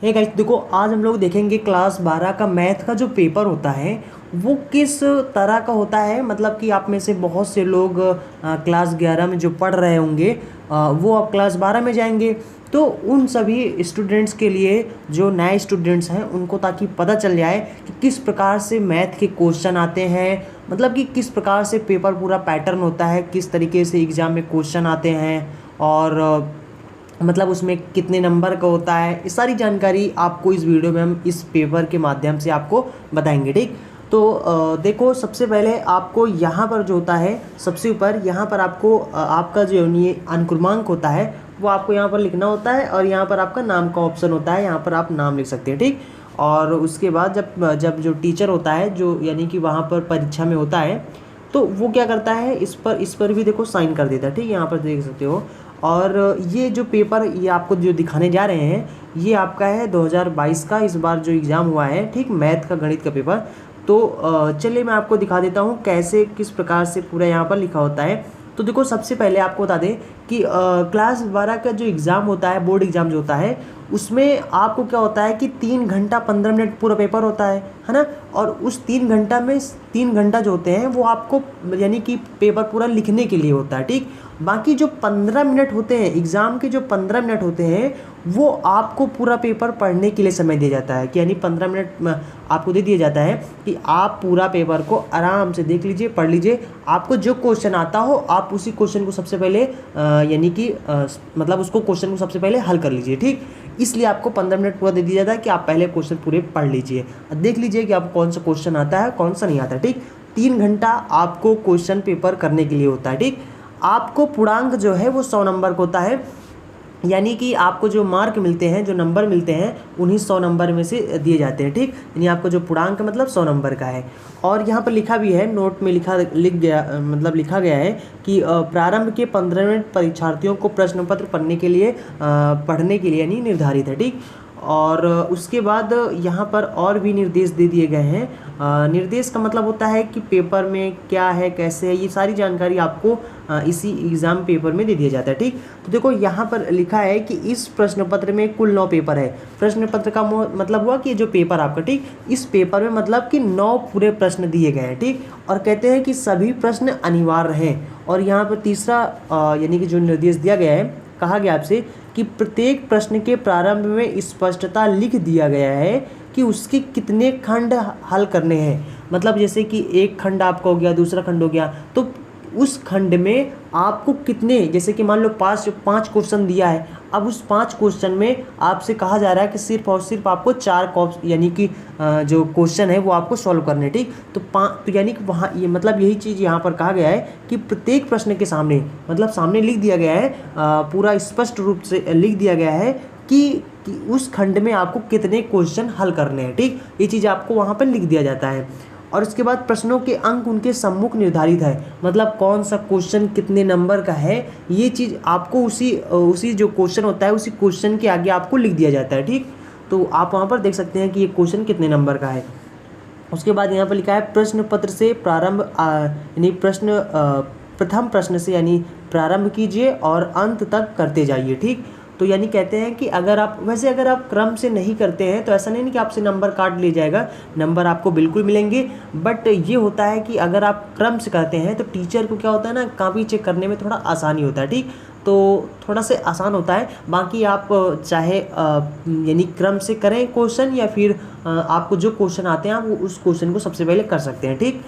Hey guys, देखो आज हम लोग देखेंगे क्लास 12 का मैथ का जो पेपर होता है वो किस तरह का होता है। मतलब कि आप में से बहुत से लोग क्लास 11 में जो पढ़ रहे होंगे वो अब क्लास 12 में जाएंगे। तो उन सभी स्टूडेंट्स के लिए जो नए स्टूडेंट्स हैं उनको ताकि पता चल जाए कि किस प्रकार से मैथ के क्वेश्चन आते हैं, मतलब कि किस प्रकार से पेपर पूरा पैटर्न होता है, किस तरीके से एग्ज़ाम में क्वेश्चन आते हैं और मतलब उसमें कितने नंबर का होता है। ये सारी जानकारी आपको इस वीडियो में हम इस पेपर के माध्यम से आपको बताएंगे। ठीक, तो देखो सबसे पहले आपको यहाँ पर जो होता है सबसे ऊपर यहाँ पर आपको आपका जो ये अनुक्रमांक होता है वो आपको यहाँ पर लिखना होता है और यहाँ पर आपका नाम का ऑप्शन होता है, यहाँ पर आप नाम लिख सकते हैं। ठीक, और उसके बाद जब जो टीचर होता है जो यानी कि वहाँ पर परीक्षा में होता है तो वो क्या करता है, इस पर भी देखो साइन कर देता है। ठीक, यहाँ पर देख सकते हो। और ये जो पेपर ये आपको जो दिखाने जा रहे हैं ये आपका है 2022 का, इस बार जो एग्ज़ाम हुआ है, ठीक, मैथ का गणित का पेपर। तो चलिए मैं आपको दिखा देता हूँ कैसे किस प्रकार से पूरा यहाँ पर लिखा होता है। तो देखो सबसे पहले आपको बता दें कि क्लास 12 का जो एग्ज़ाम होता है, बोर्ड एग्ज़ाम जो होता है, उसमें आपको क्या होता है कि 3 घंटा 15 मिनट पूरा पेपर होता है ना। और उस 3 घंटा में 3 घंटा जो होते हैं वो आपको यानी कि पेपर पूरा लिखने के लिए होता है। ठीक, बाकी जो 15 मिनट होते हैं एग्ज़ाम के, जो 15 मिनट होते हैं वो आपको पूरा पेपर पढ़ने के लिए समय दिया जाता है कि यानी 15 मिनट आपको दे दिया जाता है कि आप पूरा पेपर को आराम से देख लीजिए, पढ़ लीजिए। आपको जो क्वेश्चन आता हो आप उसी क्वेश्चन को सबसे पहले यानी कि मतलब उसको क्वेश्चन को सबसे पहले हल कर लीजिए। ठीक, इसलिए आपको 15 मिनट पूरा दे दिया जाता है कि आप पहले क्वेश्चन पूरे पढ़ लीजिए, देख लीजिए कि आपको कौन सा क्वेश्चन आता है कौन सा नहीं आता है। ठीक, 3 घंटा आपको क्वेश्चन पेपर करने के लिए होता है। ठीक, आपको पूर्णांक जो है वो 100 नंबर का होता है, यानी कि आपको जो मार्क मिलते हैं, जो नंबर मिलते हैं, उन्हीं 100 नंबर में से दिए जाते हैं। ठीक, यानी आपको जो पूर्णांक मतलब 100 नंबर का है। और यहाँ पर लिखा भी है, नोट में लिखा गया है कि प्रारंभ के 15 मिनट परीक्षार्थियों को प्रश्न पत्र पढ़ने के लिए यानी निर्धारित है। ठीक, और उसके बाद यहाँ पर और भी निर्देश दे दिए गए हैं। निर्देश का मतलब होता है कि पेपर में क्या है, कैसे है, ये सारी जानकारी आपको इसी एग्ज़ाम पेपर में दे दिया जाता है। ठीक, तो देखो यहाँ पर लिखा है कि इस प्रश्न पत्र में कुल 9 पेपर है। प्रश्न पत्र का मतलब हुआ कि जो पेपर आपका, ठीक, इस पेपर में मतलब कि 9 पूरे प्रश्न दिए गए हैं। ठीक, और कहते हैं कि सभी प्रश्न अनिवार्य हैं। और यहाँ पर तीसरा यानी कि जो निर्देश दिया गया है, कहा गया आपसे कि प्रत्येक प्रश्न के प्रारंभ में स्पष्टता लिख दिया गया है कि उसके कितने खंड हल करने हैं। मतलब जैसे कि एक खंड आपका हो गया, दूसरा खंड हो गया, तो उस खंड में आपको कितने, जैसे कि मान लो 5 क्वेश्चन दिया है, अब उस 5 क्वेश्चन में आपसे कहा जा रहा है कि सिर्फ और सिर्फ आपको 4 यानी कि जो क्वेश्चन है वो आपको सॉल्व करने। ठीक, तो यानी कि वहाँ ये मतलब यही चीज़ यहाँ पर कहा गया है कि प्रत्येक प्रश्न के सामने मतलब सामने लिख दिया गया है, पूरा स्पष्ट रूप से लिख दिया गया है कि उस खंड में आपको कितने क्वेश्चन हल करने हैं। ठीक, ये चीज़ आपको वहाँ पर लिख दिया जाता है। और उसके बाद प्रश्नों के अंक उनके सम्मुख निर्धारित है, मतलब कौन सा क्वेश्चन कितने नंबर का है, ये चीज़ आपको उसी जो क्वेश्चन होता है उसी क्वेश्चन के आगे आपको लिख दिया जाता है। ठीक, तो आप वहाँ पर देख सकते हैं कि ये क्वेश्चन कितने नंबर का है। उसके बाद यहाँ पर लिखा है प्रश्न पत्र से प्रारंभ यानी प्रथम प्रश्न से यानी प्रारंभ कीजिए और अंत तक करते जाइए। ठीक, तो यानी कहते हैं कि अगर आप क्रम से नहीं करते हैं तो ऐसा नहीं कि आपसे नंबर काट लिया जाएगा, नंबर आपको बिल्कुल मिलेंगे। बट ये होता है कि अगर आप क्रम से करते हैं तो टीचर को क्या होता है ना, कॉपी चेक करने में थोड़ा आसानी होता है। ठीक, तो थोड़ा से आसान होता है। बाकी आप चाहे यानी क्रम से करें क्वेश्चन या फिर आपको जो क्वेश्चन आते हैं आप उस क्वेश्चन को सबसे पहले कर सकते हैं। ठीक,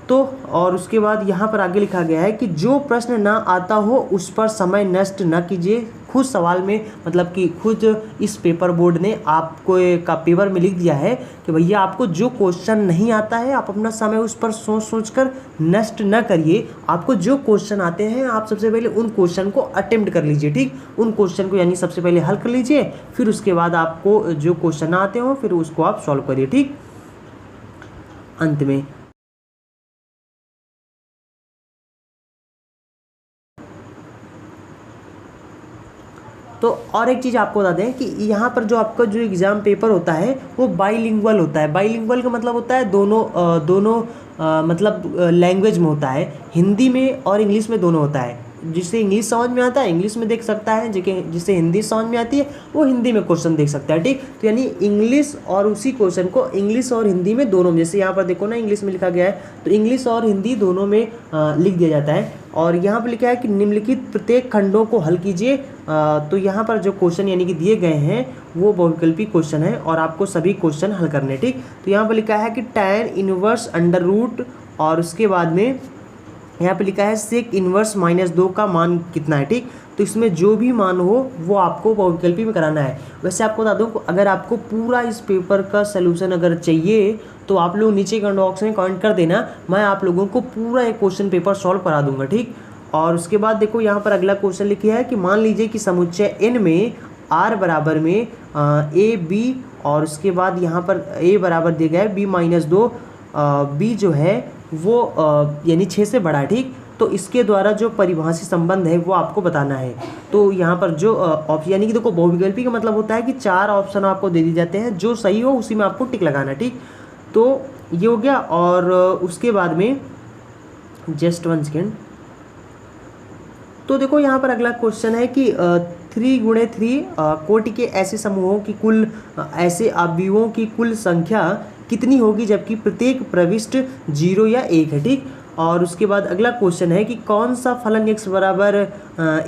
तो और उसके बाद यहाँ पर आगे लिखा गया है कि जो प्रश्न ना आता हो उस पर समय नष्ट न कीजिए। खुद सवाल में मतलब कि खुद इस पेपर बोर्ड ने आपको का पेपर में लिख दिया है कि भैया आपको जो क्वेश्चन नहीं आता है आप अपना समय उस पर सोच कर नष्ट न करिए। आपको जो क्वेश्चन आते हैं आप सबसे पहले उन क्वेश्चन को अटेम्प्ट कर लीजिए। ठीक, उन क्वेश्चन को यानी सबसे पहले हल कर लीजिए, फिर उसके बाद आपको जो क्वेश्चन आते हो फिर उसको आप सॉल्व करिए। ठीक, अंत में तो और एक चीज़ आपको बता दें कि यहाँ पर जो आपका जो एग्ज़ाम पेपर होता है वो बाईलिंगुअल होता है। बाईलिंगुअल का मतलब होता है दोनों मतलब लैंग्वेज में होता है, हिंदी में और इंग्लिश में दोनों होता है। जिसे इंग्लिश समझ में आता है इंग्लिश में देख सकता है, जिसे हिंदी समझ में आती है वो हिंदी में क्वेश्चन देख सकता है। ठीक, तो यानी इंग्लिश और उसी क्वेश्चन को इंग्लिश और हिंदी में दोनों में, जैसे यहाँ पर देखो ना इंग्लिश में लिखा गया है तो इंग्लिश और हिंदी दोनों में लिख दिया जाता है। और यहाँ पर लिखा है कि निम्नलिखित प्रत्येक खंडों को हल कीजिए। तो यहाँ पर जो क्वेश्चन यानी कि दिए गए हैं वो बहुविकल्पी क्वेश्चन है और आपको सभी क्वेश्चन हल करने। ठीक, तो यहाँ पर लिखा है कि tan इनवर्स अंडर रूट, और उसके बाद में यहाँ पे लिखा है सेक इनवर्स -2 का मान कितना है। ठीक, तो इसमें जो भी मान हो वो आपको बहुविकल्पी में कराना है। वैसे आपको बता दूं, अगर आपको पूरा इस पेपर का सलूशन अगर चाहिए तो आप लोग नीचे कमेंट बॉक्स में कमेंट कर देना, मैं आप लोगों को पूरा एक क्वेश्चन पेपर सॉल्व करा दूंगा। ठीक, और उसके बाद देखो यहाँ पर अगला क्वेश्चन लिखा है कि मान लीजिए कि समुच्चय n में r बराबर में a b, और उसके बाद यहाँ पर a बराबर दिया गया है b-2, b जो है वो यानी 6 से बड़ा है। ठीक, तो इसके द्वारा जो परिभाषित संबंध है वो आपको बताना है। तो यहाँ पर जो ऑप्शन यानी कि देखो बहुविकल्पी का मतलब होता है कि 4 ऑप्शन आपको दे दिए जाते हैं, जो सही हो उसी में आपको टिक लगाना है। ठीक, तो ये हो गया। और उसके बाद में जस्ट 1 सेकेंड, तो देखो यहाँ पर अगला क्वेश्चन है कि 3×3 कोटि के ऐसे समूहों की कुल ऐसे अवयवों की कुल संख्या कितनी होगी जबकि प्रत्येक प्रविष्ट 0 या 1 है। ठीक, और उसके बाद अगला क्वेश्चन है कि कौन सा फलन x बराबर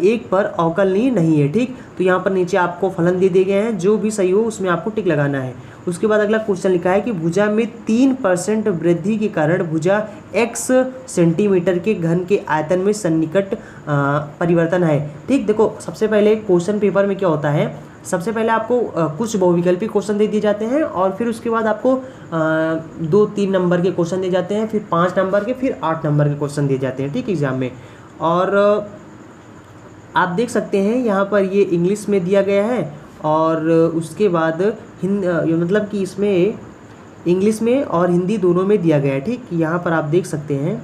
1 पर अवकलनीय नहीं है। ठीक, तो यहाँ पर नीचे आपको फलन दे दिए गए हैं, जो भी सही हो उसमें आपको टिक लगाना है। उसके बाद अगला क्वेश्चन लिखा है कि भुजा में 3% वृद्धि के कारण भुजा x सेंटीमीटर के घन के आयतन में सन्निकट परिवर्तन है। ठीक, देखो सबसे पहले क्वेश्चन पेपर में क्या होता है, सबसे पहले आपको कुछ बहुविकल्पी क्वेश्चन दे दिए जाते हैं और फिर उसके बाद आपको 2-3 नंबर के क्वेश्चन दिए जाते हैं, फिर 5 नंबर के, फिर 8 नंबर के क्वेश्चन दिए जाते हैं। ठीक, एग्जाम में। और आप देख सकते हैं यहाँ पर ये इंग्लिश में दिया गया है और उसके बाद मतलब कि इसमें इंग्लिश में और हिंदी दोनों में दिया गया है। ठीक, यहाँ पर आप देख सकते हैं,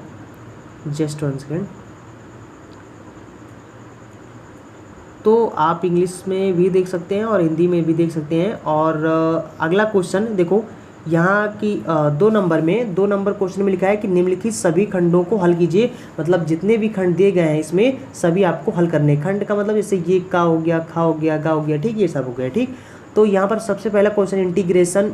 जस्ट 1 सेकेंड, तो आप इंग्लिश में भी देख सकते हैं और हिंदी में भी देख सकते हैं। और अगला क्वेश्चन देखो यहाँ की 2 नंबर क्वेश्चन में लिखा है कि निम्नलिखित सभी खंडों को हल कीजिए। मतलब जितने भी खंड दिए गए हैं इसमें सभी आपको हल करने। खंड का मतलब जैसे ये का हो गया, खा हो गया, गा हो गया, ठीक, ये सब हो गया। ठीक, तो यहाँ पर सबसे पहला क्वेश्चन इंटीग्रेशन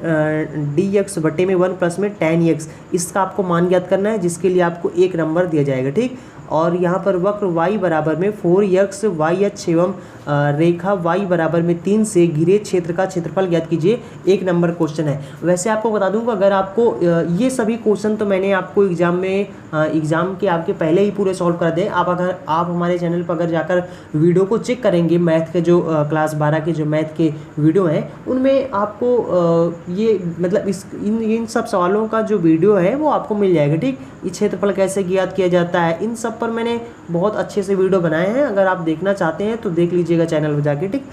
dx/1 प्लस में tan x, इसका आपको मान ज्ञात करना है जिसके लिए आपको 1 नंबर दिया जाएगा। ठीक, और यहाँ पर वक्र y बराबर में 4x y अक्ष एवं रेखा y बराबर में 3 से घिरे क्षेत्र का क्षेत्रफल ज्ञात कीजिए, 1 नंबर क्वेश्चन है। वैसे आपको बता दूंगा, अगर आपको ये सभी क्वेश्चन तो मैंने आपको एग्जाम के आपके पहले ही पूरे सॉल्व कर दें। अगर आप हमारे चैनल पर अगर जाकर वीडियो को चेक करेंगे, मैथ के जो क्लास 12 के जो मैथ के वीडियो हैं उनमें आपको ये मतलब इन सब सवालों का जो वीडियो है वो आपको मिल जाएगा। ठीक, ये क्षेत्रफल कैसे ज्ञात किया जाता है, इन सब पर मैंने बहुत अच्छे से वीडियो बनाए हैं। अगर आप देखना चाहते हैं तो देख लीजिएगा चैनल पर जाके। ठीक,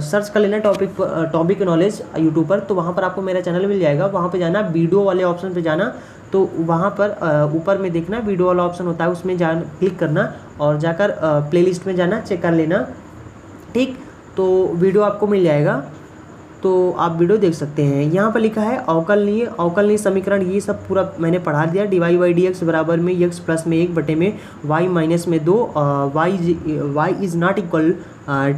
सर्च कर लेना टॉपिक नॉलेज यूट्यूब पर, तो वहाँ पर आपको मेरा चैनल मिल जाएगा। वहाँ पे जाना, वीडियो वाले ऑप्शन पे जाना, तो वहाँ पर ऊपर में देखना वीडियो वाला ऑप्शन होता है, उसमें क्लिक करना और जाकर प्लेलिस्ट में जाना, चेक कर लेना। ठीक, तो वीडियो आपको मिल जाएगा, तो आप वीडियो देख सकते हैं। यहाँ पर लिखा है अवकलनीय समीकरण, ये सब पूरा मैंने पढ़ा दिया। dy/dx बराबर में x प्लस में 1 बटे में y माइनस में 2 y is not equal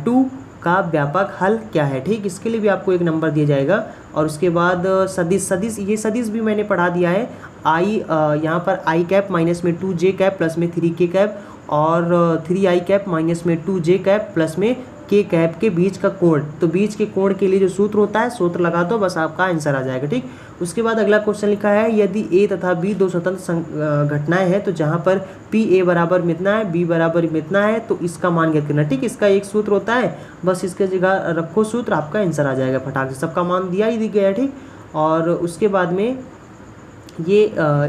to का व्यापक हल क्या है। ठीक, इसके लिए भी आपको 1 नंबर दिया जाएगा। और उसके बाद सदिश ये सदिश भी मैंने पढ़ा दिया है। यहाँ पर i कैप माइनस में 2j कैप प्लस में 3k कैप और 3i कैप माइनस में 2j कैप प्लस में के कैप के बीच का कोण, तो बीच के कोण के लिए जो सूत्र होता है सूत्र लगा दो, बस आपका आंसर आ जाएगा। ठीक, उसके बाद अगला क्वेश्चन लिखा है यदि a तथा b 2 स्वतंत्र घटनाएं हैं तो जहां पर p a बराबर में इतना है, b बराबर में इतना है, तो इसका मान ज्ञात करना। ठीक, इसका एक सूत्र होता है, बस इसके जगह रखो सूत्र, आपका आंसर आ जाएगा फटाक से। सबका मान दिया ही गया है। ठीक, और उसके बाद में ये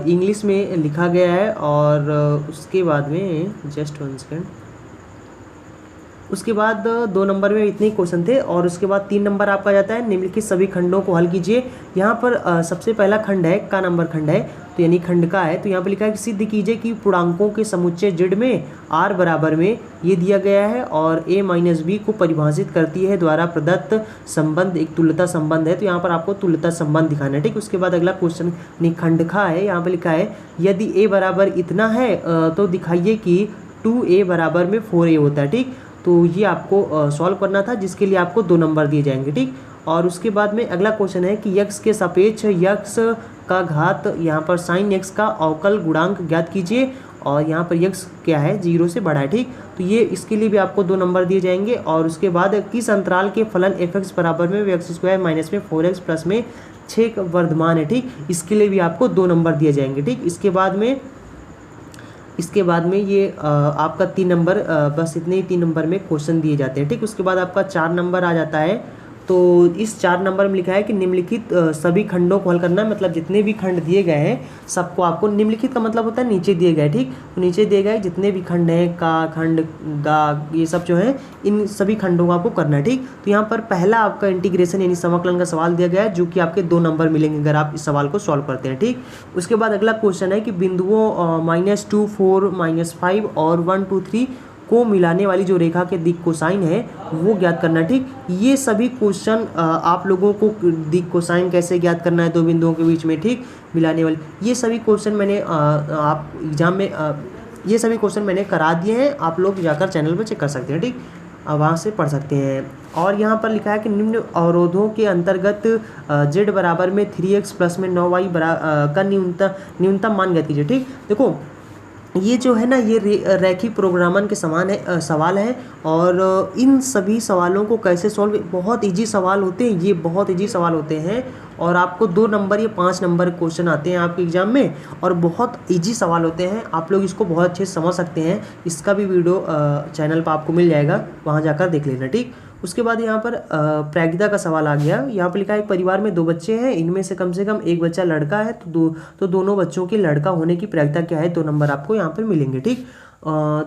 इंग्लिश में लिखा गया है और उसके बाद में जस्ट 1 सेकेंड, उसके बाद 2 नंबर में इतने ही क्वेश्चन थे। और उसके बाद 3 नंबर आपका जाता है निम्नलिखित सभी खंडों को हल कीजिए। यहाँ पर सबसे पहला खंड है का नंबर खंड है, तो यानी खंड का है। तो यहाँ पर लिखा है कि सिद्ध कीजिए कि पूर्णांकों के समुच्चय z में r बराबर में ये दिया गया है और a माइनस बी को परिभाषित करती है द्वारा प्रदत्त संबंध एक तुल्यता संबंध है। तो यहाँ पर आपको तुल्यता संबंध दिखाना है। ठीक, उसके बाद अगला क्वेश्चन खंड का है। यहाँ पर लिखा है यदि a बराबर इतना है तो दिखाइए कि 2a बराबर में 4a होता है। ठीक, तो ये आपको सॉल्व करना था, जिसके लिए आपको 2 नंबर दिए जाएंगे। ठीक, और उसके बाद में अगला क्वेश्चन है कि यक्स के सापेक्ष यक्स का घात, यहाँ पर साइन एक्स का अवकल गुणांक ज्ञात कीजिए, और यहाँ पर यक्स क्या है 0 से बड़ा है। ठीक, तो ये इसके लिए भी आपको 2 नंबर दिए जाएंगे। और उसके बाद किस अंतराल के फलन एफ एक्स बराबर में एक्स स्क्वायर माइनस में 4x प्लस में 6 का वर्धमान है। ठीक, इसके लिए भी आपको 2 नंबर दिए जाएंगे। ठीक, इसके बाद में ये आपका 3 नंबर, बस इतने ही 3 नंबर में क्वेश्चन दिए जाते हैं। ठीक, उसके बाद आपका 4 नंबर आ जाता है। तो इस 4 नंबर में लिखा है कि निम्नलिखित सभी खंडों को हल करना है, मतलब जितने भी खंड दिए गए हैं सबको आपको, निम्नलिखित का मतलब होता है नीचे दिए गए। ठीक, तो नीचे दिए गए जितने भी खंड हैं, का खंड, गा, ये सब जो है, इन सभी खंडों को आपको करना है। ठीक, तो यहाँ पर पहला आपका इंटीग्रेशन यानी समाकलन का सवाल दिया गया है, जो कि आपके 2 नंबर मिलेंगे अगर आप इस सवाल को सॉल्व करते हैं। ठीक, उसके बाद अगला क्वेश्चन है कि बिंदुओं -2, 4, -5 और 1, 2, 3 को मिलाने वाली जो रेखा के दिक कोसाइन है वो ज्ञात करना है। ठीक, ये सभी क्वेश्चन आप लोगों को दिक कोसाइन कैसे ज्ञात करना है 2 बिंदुओं के बीच में, ठीक, मिलाने वाली, ये सभी क्वेश्चन मैंने आप एग्जाम में ये सभी क्वेश्चन मैंने करा दिए हैं, आप लोग जाकर चैनल पर चेक कर सकते हैं। ठीक, वहाँ से पढ़ सकते हैं। और यहाँ पर लिखा है कि निम्न अवरोधों के अंतर्गत z बराबर में 3x प्लस में 9y का न्यूनतम मान ज्ञात कीजिए। ठीक, देखो ये जो है ना, ये रैखिक प्रोग्रामन के समान है, सवाल है, और इन सभी सवालों को कैसे सॉल्व, बहुत इजी सवाल होते हैं, ये बहुत इजी सवाल होते हैं, और आपको 2 नंबर या 5 नंबर क्वेश्चन आते हैं आपके एग्जाम में, और बहुत इजी सवाल होते हैं, आप लोग इसको बहुत अच्छे से समझ सकते हैं। इसका भी वीडियो चैनल पर आपको मिल जाएगा, वहाँ जाकर देख लेना। ठीक, उसके बाद यहाँ पर प्राज्ञता का सवाल आ गया। यहाँ पर लिखा है परिवार में 2 बच्चे हैं, इनमें से कम एक बच्चा लड़का है, तो दोनों बच्चों के लड़का होने की प्राज्ञता क्या है, 2 नंबर आपको यहाँ पर मिलेंगे। ठीक,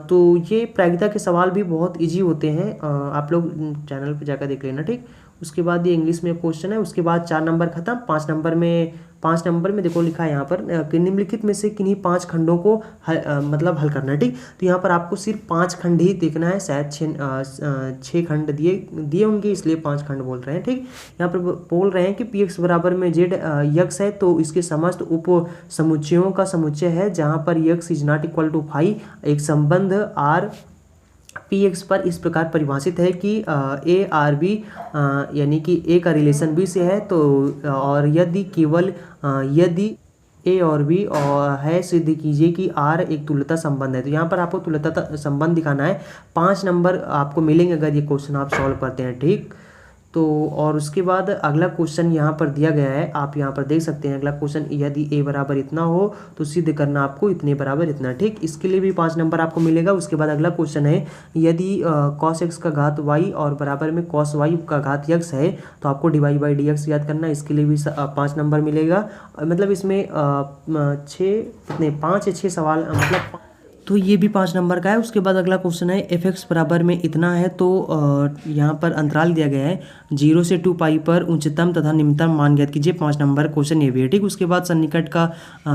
तो ये प्राज्ञता के सवाल भी बहुत इजी होते हैं, आप लोग चैनल पर जाकर देख लेना। ठीक, उसके बाद ये इंग्लिश में क्वेश्चन है, उसके बाद 4 नंबर खत्म। 5 नंबर में देखो लिखा है यहाँ पर कि निम्नलिखित में से किन्हीं 5 खंडों को मतलब हल करना है। ठीक, तो यहाँ पर आपको सिर्फ 5 खंड ही देखना है, शायद 6 खंड दिए होंगे, इसलिए 5 खंड बोल रहे हैं। ठीक, यहाँ पर बोल रहे हैं कि पी एक्स बराबर में जेड यक्स है, तो इसके समस्त उप समुच्चयों का समुच्चय है, जहाँ पर x is not equal to 5। एक संबंध आर पी एक्स पर इस प्रकार परिभाषित है कि ए आर बी यानी कि ए का रिलेशन बी से है, तो और यदि ए और बी और है, सिद्ध कीजिए कि आर एक तुल्यता संबंध है। तो यहाँ पर आपको तुल्यता संबंध दिखाना है। 5 नंबर आपको मिलेंगे अगर ये क्वेश्चन आप सॉल्व करते हैं। ठीक, तो और उसके बाद अगला क्वेश्चन यहाँ पर दिया गया है, आप यहाँ पर देख सकते हैं। अगला क्वेश्चन, यदि ए बराबर इतना हो तो सिद्ध करना आपको इतने बराबर इतना। ठीक, इसके लिए भी 5 नंबर आपको मिलेगा। उसके बाद अगला क्वेश्चन है, यदि cos x का घात y और बराबर में cos y का घात x है, तो आपको dy बाई डी एक्स याद करना है, इसके लिए भी 5 नंबर मिलेगा। मतलब इसमें 5 या 6 सवाल, मतलब तो ये भी 5 नंबर का है। उसके बाद अगला क्वेश्चन है, एफ एक्स बराबर में इतना है, तो यहाँ पर अंतराल दिया गया है 0 से 2 पाई पर उच्चतम तथा निम्नतम मान ज्ञात कीजिए। 5 नंबर क्वेश्चन ये भी है। ठीक, उसके बाद सन्निकट का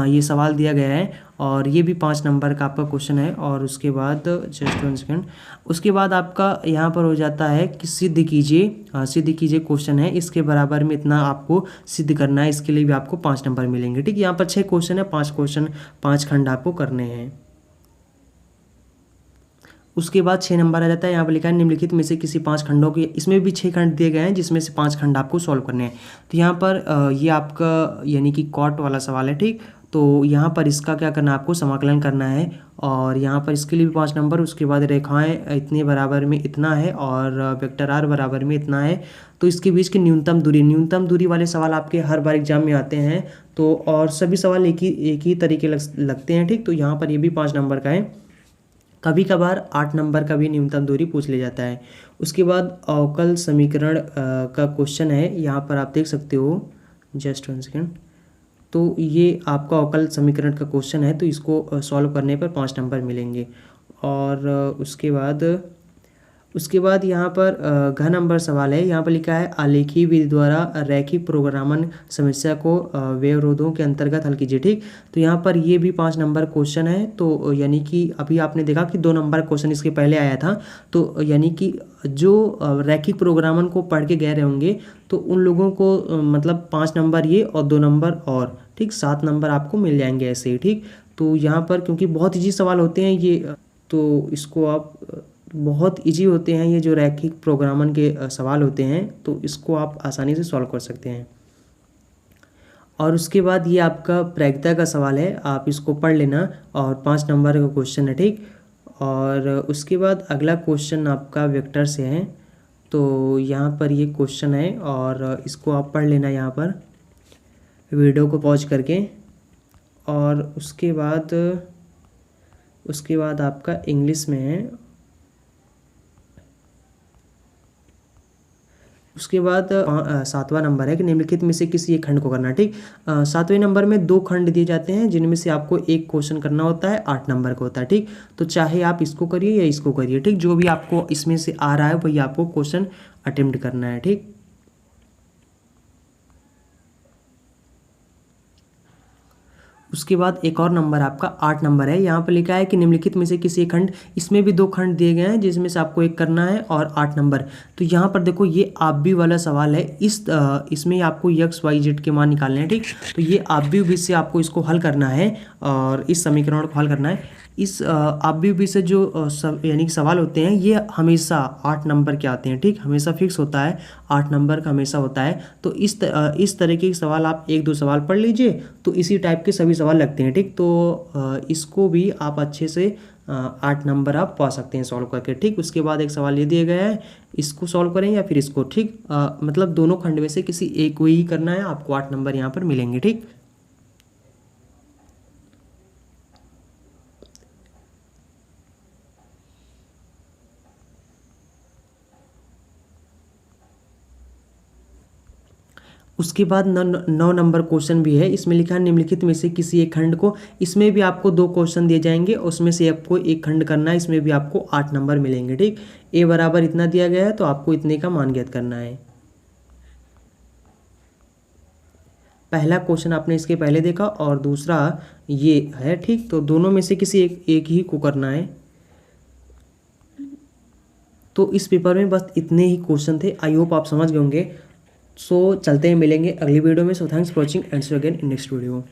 ये सवाल दिया गया है, और ये भी 5 नंबर का आपका क्वेश्चन है। और उसके बाद जस्ट 1 सेकेंड, उसके बाद आपका यहाँ पर हो जाता है कि सिद्ध कीजिए क्वेश्चन है, इसके बराबर में इतना आपको सिद्ध करना है, इसके लिए भी आपको 5 नंबर मिलेंगे। ठीक, यहाँ पर 6 क्वेश्चन है, 5 खंड आपको करने हैं। उसके बाद 6 नंबर आ जाता है, यहाँ पर लिखा है निम्नलिखित में से किसी 5 खंडों के, इसमें भी 6 खंड दिए गए हैं, जिसमें से 5 खंड आपको सॉल्व करने हैं। तो यहाँ पर ये आपका यानी कि कॉट वाला सवाल है। ठीक, तो यहाँ पर इसका क्या करना है, आपको समाकलन करना है, और यहाँ पर इसके लिए भी 5 नंबर। उसके बाद रेखाएं इतने बराबर में इतना है, और वेक्टर आर बराबर में इतना है, तो इसके बीच की न्यूनतम दूरी वाले सवाल आपके हर बार एग्जाम में आते हैं। तो और सभी सवाल एक ही तरीके लगते हैं। ठीक, तो यहाँ पर ये भी 5 नंबर का है। कभी कभार 8 नंबर का भी न्यूनतम दूरी पूछ लिया जाता है। उसके बाद अवकल समीकरण का क्वेश्चन है, यहाँ पर आप देख सकते हो, जस्ट 1 सेकेंड। तो ये आपका अवकल समीकरण का क्वेश्चन है, तो इसको सॉल्व करने पर 5 नंबर मिलेंगे। और उसके बाद यहाँ पर घ नंबर सवाल है, यहाँ पर लिखा है आलेखी विधि द्वारा रैखिक प्रोग्रामन समस्या को व्यवरोधों के अंतर्गत हल कीजिए। ठीक, तो यहाँ पर ये भी 5 नंबर क्वेश्चन है। तो यानी कि अभी आपने देखा कि 2 नंबर क्वेश्चन इसके पहले आया था, तो यानी कि जो रैखिक प्रोग्रामन को पढ़ के गए होंगे, तो उन लोगों को मतलब 5 नंबर ये और 2 नंबर और, ठीक, 7 नंबर आपको मिल जाएंगे ऐसे ही। ठीक, तो यहाँ पर क्योंकि बहुत ईजी सवाल होते हैं ये, तो इसको आप बहुत इजी होते हैं ये जो रैखिक प्रोग्रामन के सवाल होते हैं, तो इसको आप आसानी से सॉल्व कर सकते हैं। और उसके बाद ये आपका प्रायिकता का सवाल है, आप इसको पढ़ लेना और 5 नंबर का क्वेश्चन है, ठीक। और उसके बाद अगला क्वेश्चन आपका वेक्टर से है, तो यहाँ पर ये क्वेश्चन है और इसको आप पढ़ लेना यहाँ पर वीडियो को पॉज करके। और उसके बाद आपका इंग्लिश में है। उसके बाद 7वां नंबर है कि निम्नलिखित में से किसी एक खंड को करना, ठीक। 7वें नंबर में 2 खंड दिए जाते हैं जिनमें से आपको एक क्वेश्चन करना होता है, 8 नंबर का होता है, ठीक। तो चाहे आप इसको करिए या इसको करिए, ठीक। जो भी आपको इसमें से आ रहा है वही आपको क्वेश्चन अटेम्प्ट करना है, ठीक। उसके बाद एक और नंबर आपका 8 नंबर है। यहाँ पर लिखा है कि निम्नलिखित में से किसी एक खंड, इसमें भी 2 खंड दिए गए हैं जिसमें से आपको एक करना है और 8 नंबर। तो यहाँ पर देखो ये आप भी वाला सवाल है, इसमें आपको x y z के मान निकालने हैं, ठीक। तो ये आप भी से आपको इसको हल करना है और इस समीकरण को हल करना है। इस आप भी से जो यानी कि सवाल होते हैं ये हमेशा 8 नंबर के आते हैं, ठीक। हमेशा फिक्स होता है, 8 नंबर का हमेशा होता है। तो इस तरीके के सवाल आप 1-2 सवाल पढ़ लीजिए तो इसी टाइप के सभी सवाल लगते हैं, ठीक। तो इसको भी आप अच्छे से 8 नंबर आप पा सकते हैं सॉल्व करके, ठीक। उसके बाद एक सवाल ये दिया गया है, इसको सॉल्व करें या फिर इसको, ठीक। मतलब दोनों खंड में से किसी एक को ही करना है, आपको 8 नंबर यहाँ पर मिलेंगे, ठीक। उसके बाद 9 नंबर क्वेश्चन भी है। इसमें लिखा है निम्नलिखित में से किसी एक खंड को, इसमें भी आपको 2 क्वेश्चन दिए जाएंगे, उसमें से आपको एक खंड करना है, इसमें भी आपको 8 नंबर मिलेंगे, ठीक। ए बराबर इतना दिया गया है तो आपको इतने का मान ज्ञात करना है। पहला क्वेश्चन आपने इसके पहले देखा और दूसरा ये है, ठीक। तो दोनों में से किसी एक ही को करना है। तो इस पेपर में बस इतने ही क्वेश्चन थे। आई होप आप समझ गए होंगे। सो चलते हैं, मिलेंगे अगली वीडियो में। So thanks for watching and see you again in next video.